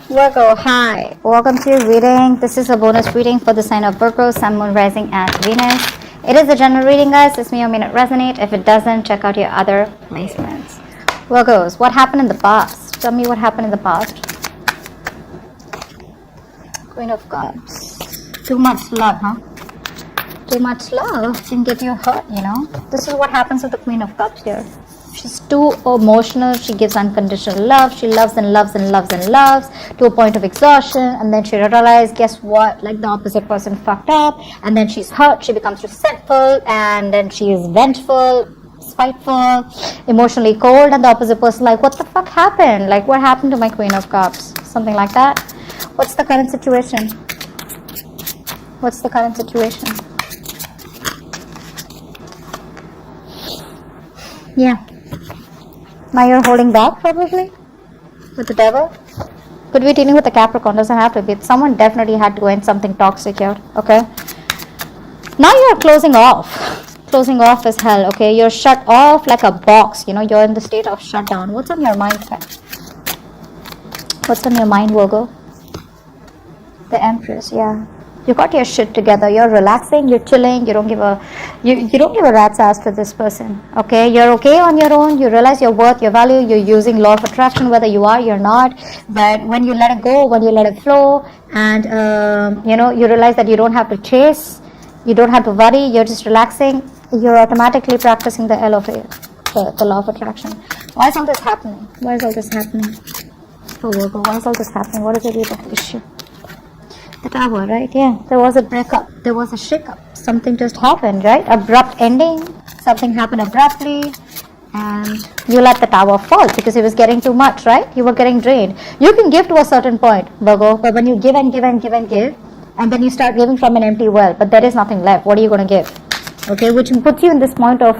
Virgo, hi. Welcome to your reading. This is a bonus reading for the sign of Virgo, Sun, Moon, Rising, and Venus. It is a general reading, guys. This may or may not resonate. If it doesn't, check out your other placements. Virgos, what happened in the past? Tell me what happened in the past. Queen of Cups. Too much love, huh? Too much love can get you hurt, you know. This is what happens with the Queen of Cups here. She's too emotional. She gives unconditional love. She loves and loves and loves and loves to a point of exhaustion, and then she realizes, guess what, like the opposite person fucked up, and then she's hurt. She becomes resentful, and then she is vengeful, spiteful, emotionally cold, and the opposite person like, what the fuck happened? Like, what happened to my Queen of Cups? Something like that. What's the current situation? What's the current situation? Yeah. Now you're holding back, probably, with the devil. Could be dealing with a Capricorn, doesn't have to be. Someone definitely had to go in something toxic here, okay? Now you're closing off. Closing off is hell, okay? You're shut off like a box, you know, you're in the state of shutdown. What's on your mind, What's on your mind, Virgo? The Empress, yeah. You got your shit together. You're relaxing. You're chilling. You don't give a rat's ass for this person. Okay, you're okay on your own. You realize your worth, your value. You're using law of attraction, whether you are, you're not. But when you let it go, when you let it flow, and you realize that you don't have to chase. You don't have to worry. You're just relaxing. You're automatically practicing the LOA, the law of attraction. Why is all this happening? Why is all this happening? For Virgo, why is all this happening? What is the root of the issue? The Tower, right? Yeah, there was a breakup, there was a shake-up, something just happened, right? Abrupt ending, something happened abruptly, and you let the Tower fall because it was getting too much, right? You were getting drained. You can give to a certain point, Virgo, but when you give and give and give and give, and then you start giving from an empty well, but there is nothing left, what are you going to give? Okay, which puts you in this point of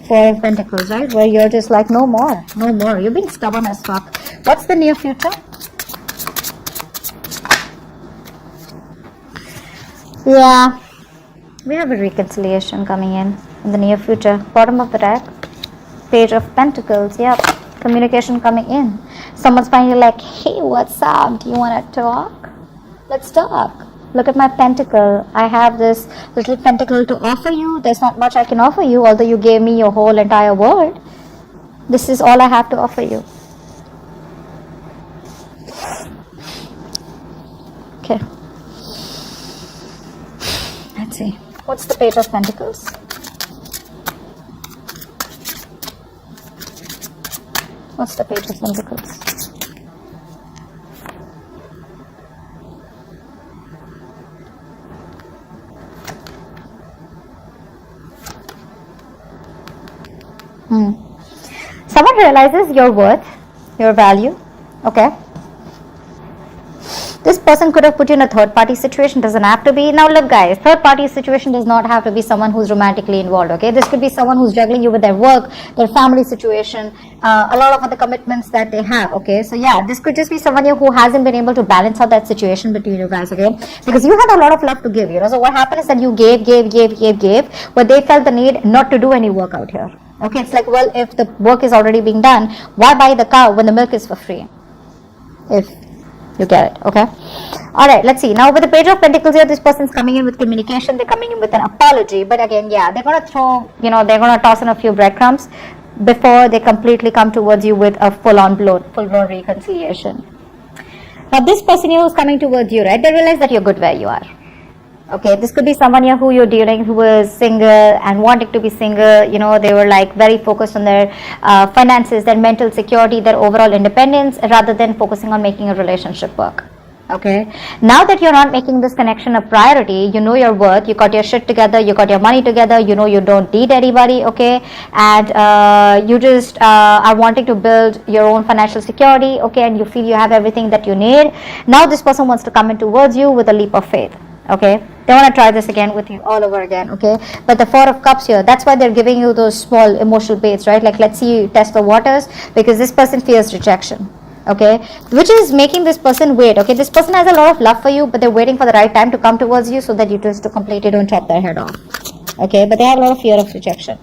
Four of Pentacles, right? Where you're just like, no more, no more. You're being stubborn as fuck. What's the near future? Yeah, we have a reconciliation coming in the near future. Bottom of the deck, Page of Pentacles. Yep, communication coming in. Someone's finally like, hey, what's up? Do you want to talk? Let's talk. Look at my pentacle. I have this little pentacle to offer you. There's not much I can offer you, although you gave me your whole entire world. This is all I have to offer you. Okay. Let's see. What's the Page of Pentacles? What's the Page of Pentacles? Someone realizes your worth, your value, okay? This person could have put you in a third-party situation, doesn't have to be. Now look guys, third-party situation does not have to be someone who's romantically involved, okay? This could be someone who's juggling you with their work, their family situation, a lot of other commitments that they have, okay? So yeah, this could just be someone here who hasn't been able to balance out that situation between you guys, okay? Because you had a lot of love to give, you know? So what happened is that you gave, but they felt the need not to do any work out here. Okay, it's like, well, if the work is already being done, why buy the cow when the milk is for free? If you get it, okay? Alright, let's see. Now with the Page of Pentacles here, this person's coming in with communication, they're coming in with an apology, but again, yeah, they're going to throw, they're going to toss in a few breadcrumbs before they completely come towards you with a full-blown reconciliation. Now this person here who's coming towards you, right, they realize that you're good where you are. Okay, this could be someone here who you're dealing, who was single and wanting to be single. They were like very focused on their finances, their mental security, their overall independence, rather than focusing on making a relationship work. Okay, now that you're not making this connection a priority, you know your worth, you got your shit together, you got your money together, you know you don't need anybody, okay, and you just are wanting to build your own financial security, okay, and you feel you have everything that you need. Now this person wants to come in towards you with a leap of faith. Okay, they want to try this again with you all over again, okay? But the Four of Cups here, that's why they're giving you those small emotional baits, right? Like, let's see you test the waters, because this person fears rejection, okay? Which is making this person wait, okay? This person has a lot of love for you, but they're waiting for the right time to come towards you so that you just completely don't chop their head off, okay? But they have a lot of fear of rejection.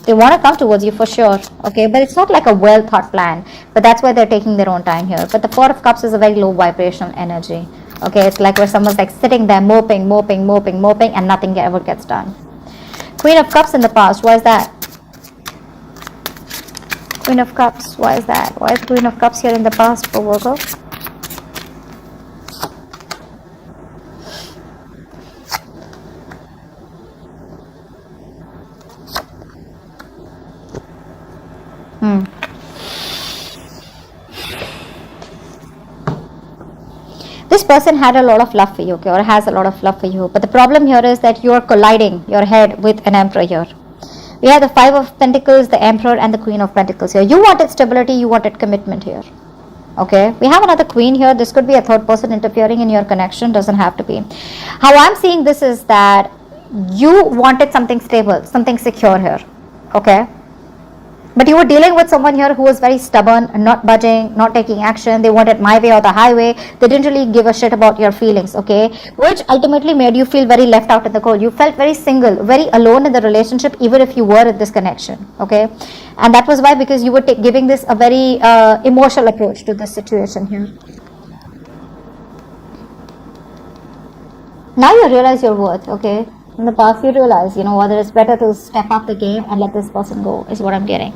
They want to come towards you for sure, okay, but it's not like a well thought plan, but that's why they're taking their own time here. But the Four of Cups is a very low vibrational energy, okay. It's like where someone's like sitting there moping, and nothing ever gets done. Queen of Cups in the past, why is that? Queen of Cups, why is that? Why is Queen of Cups here in the past for Virgo? This person had a lot of love for you, okay, or has a lot of love for you, but the problem here is that you are colliding your head with an Emperor here. We have the Five of Pentacles, the Emperor, and the Queen of Pentacles here. You wanted stability, you wanted commitment here, okay. We have another Queen here. This could be a third person interfering in your connection, doesn't have to be. How I'm seeing this is that you wanted something stable, something secure here, okay. But you were dealing with someone here who was very stubborn, not budging, not taking action. They wanted my way or the highway. They didn't really give a shit about your feelings, okay? Which ultimately made you feel very left out in the cold. You felt very single, very alone in the relationship, even if you were in this connection, okay? And that was why, because you were giving this a very emotional approach to this situation here. Now you realize your worth, okay? In the past you realize, you know, whether it's better to step up the game and let this person go, is what I'm getting.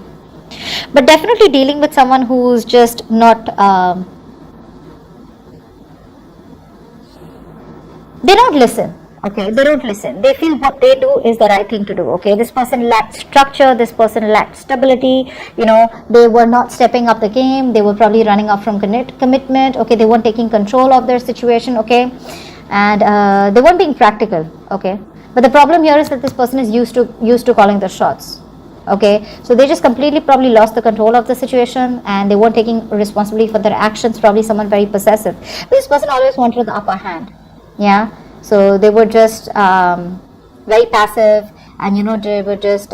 But definitely dealing with someone who's just not, they don't listen, okay, they don't listen. They feel what they do is the right thing to do, okay. This person lacked structure, this person lacked stability, you know, they were not stepping up the game, they were probably running up from commitment, okay, they weren't taking control of their situation, okay, and they weren't being practical, okay. But the problem here is that this person is used to calling the shots, okay. So they just completely probably lost the control of the situation, and they weren't taking responsibility for their actions. Probably someone very possessive. But this person always wanted the upper hand, yeah. So they were just very passive, and you know, they were just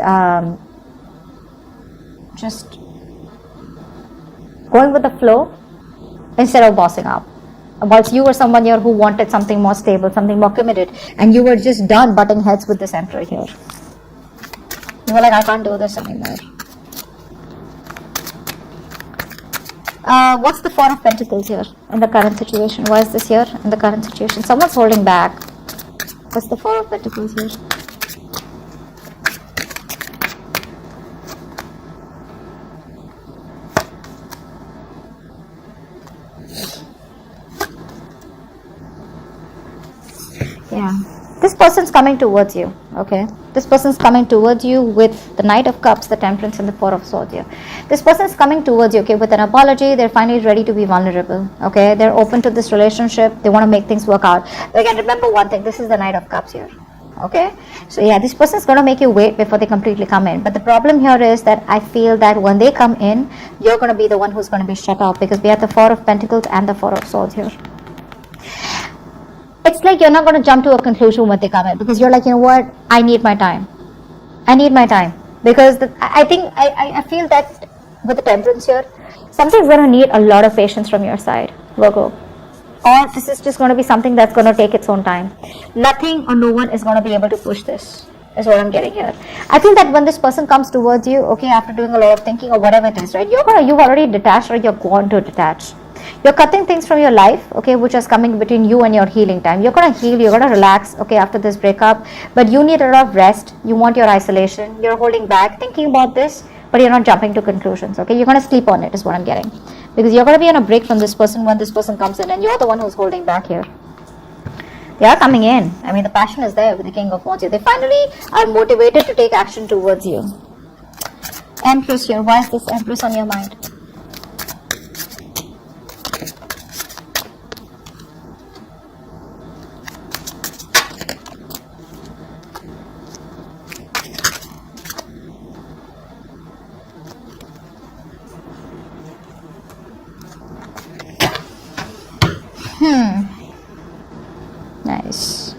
going with the flow instead of bossing up. Whilst you were someone here who wanted something more stable, something more committed, and you were just done butting heads with this Emperor here. You were like, I can't do this anymore. What's the Four of Pentacles here in the current situation? Why is this here in the current situation? Someone's holding back. What's the Four of Pentacles here? Yeah, this person's coming towards you, okay. This person's coming towards you with the Knight of Cups, the Temperance, and the Four of Swords here. This person's coming towards you, okay, with an apology. They're finally ready to be vulnerable, okay. They're open to this relationship. They want to make things work out. But again, remember one thing, this is the Knight of Cups here, okay. So yeah, this person's going to make you wait before they completely come in. But the problem here is that I feel that when they come in, you're going to be the one who's going to be shut off, because we have the Four of Pentacles and the Four of Swords here. It's like you're not going to jump to a conclusion when they come in, because you're like, you know what, I need my time. I need my time. Because I feel that with the Temperance here, something's going to need a lot of patience from your side, Virgo. Or this is just going to be something that's going to take its own time. Nothing or no one is going to be able to push this, is what I'm getting here. I feel that when this person comes towards you, okay, after doing a lot of thinking or whatever it is, right, you've already detached, or you're going to detach. You're cutting things from your life, okay, which is coming between you and your healing time. You're going to heal, you're going to relax, okay, after this breakup, but you need a lot of rest. You want your isolation. You're holding back, thinking about this, but you're not jumping to conclusions, okay. You're going to sleep on it, is what I'm getting, because you're going to be on a break from this person when this person comes in, and you're the one who's holding back here. They are coming in. I mean, the passion is there with the King of Wands here. They finally are motivated to take action towards you. Empress here. Why is this Empress on your mind? Nice.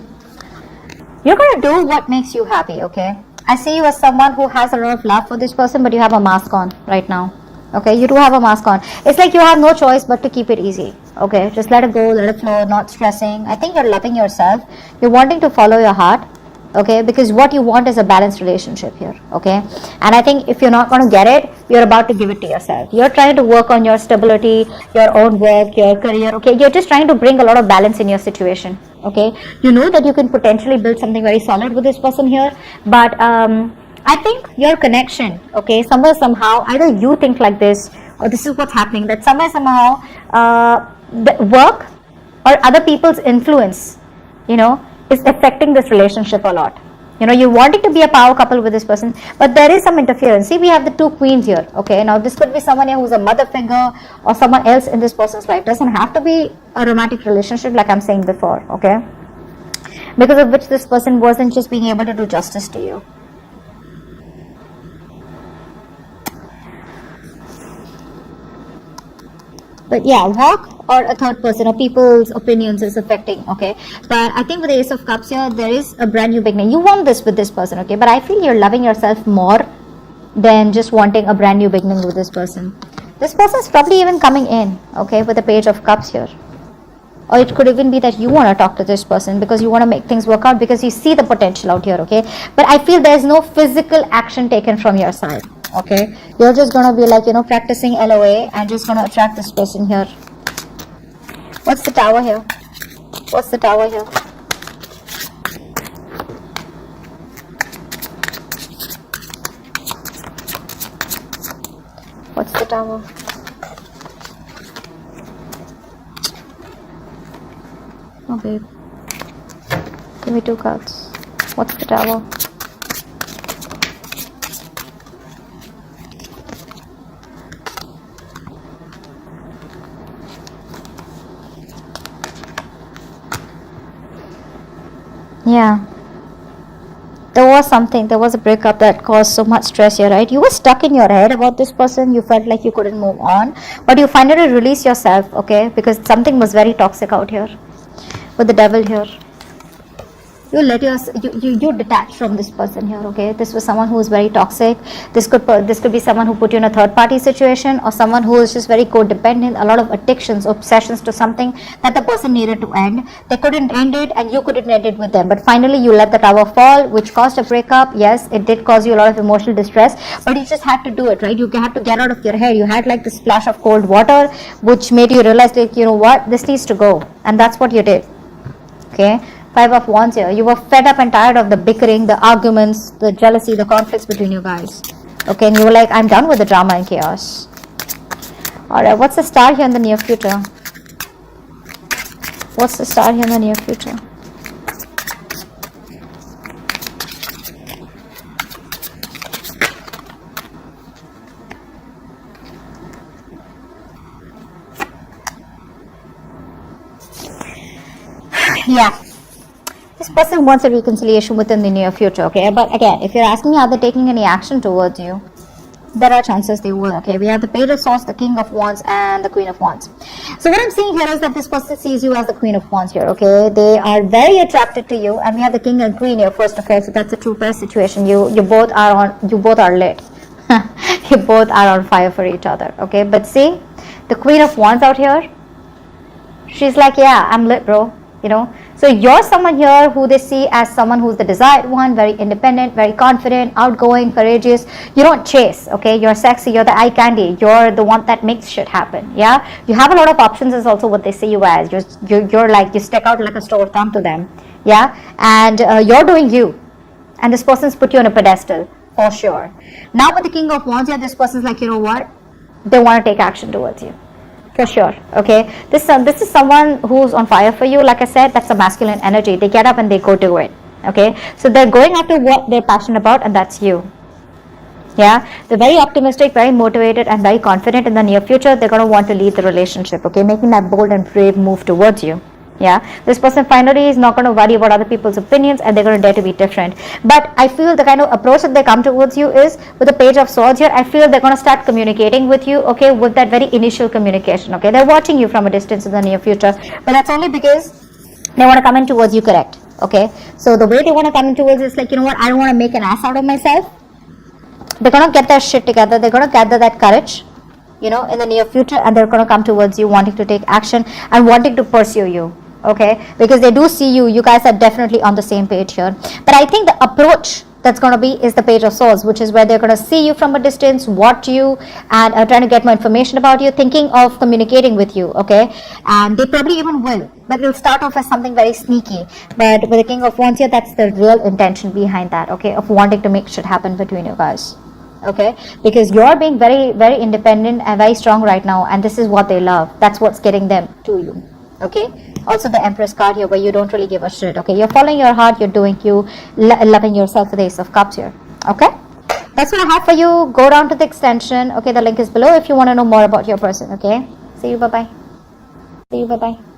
You're going to do what makes you happy, okay? I see you as someone who has a lot of love for this person, but you have a mask on right now. Okay, you do have a mask on. It's like you have no choice but to keep it easy. Okay, just let it go, let it flow, not stressing. I think you're loving yourself. You're wanting to follow your heart. okay, because what you want is a balanced relationship here, okay. And I think if you're not going to get it, you're about to give it to yourself. You're trying to work on your stability, your own work, your career, okay. You're just trying to bring a lot of balance in your situation, okay. You know that you can potentially build something very solid with this person here, but I think your connection, okay, somewhere somehow either you think like this, or this is what's happening, that somewhere somehow the work or other people's influence, you know, is affecting this relationship a lot. You know, you wanting to be a power couple with this person, but there is some interference. See, we have the two queens here, okay. Now this could be someone here who's a mother figure or someone else in this person's life. Doesn't have to be a romantic relationship like I'm saying before, okay, because of which this person wasn't just being able to do justice to you. But yeah, work or a third person or people's opinions is affecting, okay. But I think with the Ace of Cups here, there is a brand new beginning. You want this with this person, okay, but I feel you're loving yourself more than just wanting a brand new beginning with this person. This person is probably even coming in, okay, with the Page of Cups here. Or it could even be that you want to talk to this person because you want to make things work out because you see the potential out here, okay. But I feel there's no physical action taken from your side, okay. You're just going to be like, you know, practicing LOA and just going to attract this person here. What's the Tower here? What's the Tower here? What's the Tower? Oh babe, give me 2 cards. What's the Tower? Yeah, there was a breakup that caused so much stress here, right? You were stuck in your head about this person. You felt like you couldn't move on, but you finally released yourself, okay, because something was very toxic out here with the Devil here. You let you detach from this person here, okay. This was someone who was very toxic. This could be someone who put you in a third party situation, or someone who is just very codependent, a lot of addictions, obsessions to something that the person needed to end. They couldn't end it and you couldn't end it with them, but finally you let the Tower fall, which caused a breakup. Yes, it did cause you a lot of emotional distress, but you just had to do it, right? You had to get out of your head. You had like this splash of cold water which made you realize, like, you know what, this needs to go, and that's what you did, okay. 5 of Wands here. You were fed up and tired of the bickering, the arguments, the jealousy, the conflicts between you guys. Okay, and you were like, I'm done with the drama and chaos. Alright, what's the star here in the near future? What's the star here in the near future? Yeah. This person wants a reconciliation within the near future, okay. But again, if you're asking me, are they taking any action towards you? There are chances they will, okay. We have the Page of Swords, the King of Wands, and the Queen of Wands. So what I'm seeing here is that this person sees you as the Queen of Wands here, okay. They are very attracted to you, and we have the King and Queen here first, okay. So that's a true pair situation. You both are lit. You both are on fire for each other, okay. But see, the Queen of Wands out here, she's like, yeah, I'm lit, bro, you know. So you're someone here who they see as someone who's the desired one, very independent, very confident, outgoing, courageous. You don't chase, okay. You're sexy, you're the eye candy, you're the one that makes shit happen, yeah. You have a lot of options is also what they see you as. You're like, you stick out like a sore thumb to them, yeah. And you're doing you, and this person's put you on a pedestal for sure. Now with the King of Wands here, this person's like, you know what, they want to take action towards you. For sure, okay. This is someone who's on fire for you. Like I said, that's a masculine energy. They get up and they go do it, okay. So they're going after what they're passionate about, and that's you, yeah. They're very optimistic, very motivated, and very confident in the near future. They're going to want to lead the relationship, okay, making that bold and brave move towards you. Yeah, this person finally is not going to worry about other people's opinions, and they're going to dare to be different. But I feel the kind of approach that they come towards you is with the Page of Swords here. I feel they're going to start communicating with you, okay, with that very initial communication, okay. They're watching you from a distance in the near future, but that's only because they want to come in towards you, correct, okay. So the way they want to come in towards is like, you know what, I don't want to make an ass out of myself. They're going to get their shit together. They're going to gather that courage, you know, in the near future, and they're going to come towards you wanting to take action and wanting to pursue you. okay, because they do see you. You guys are definitely on the same page here. But I think the approach that's going to be is the Page of Swords, which is where they're going to see you from a distance, watch you, and trying to get more information about you, thinking of communicating with you, okay? And they probably even will, but it'll start off as something very sneaky. But with the King of Wands here, that's the real intention behind that, okay, of wanting to make shit happen between you guys, okay? Because you're being very, very independent and very strong right now, and this is what they love. That's what's getting them to you, okay? Also the Empress card here, where you don't really give a shit, okay? You're following your heart, you're doing you, loving yourself with the Ace of Cups here, okay? That's what I have for you. Go down to the extension, okay? The link is below if you want to know more about your person, okay? See you, bye-bye. See you, bye-bye.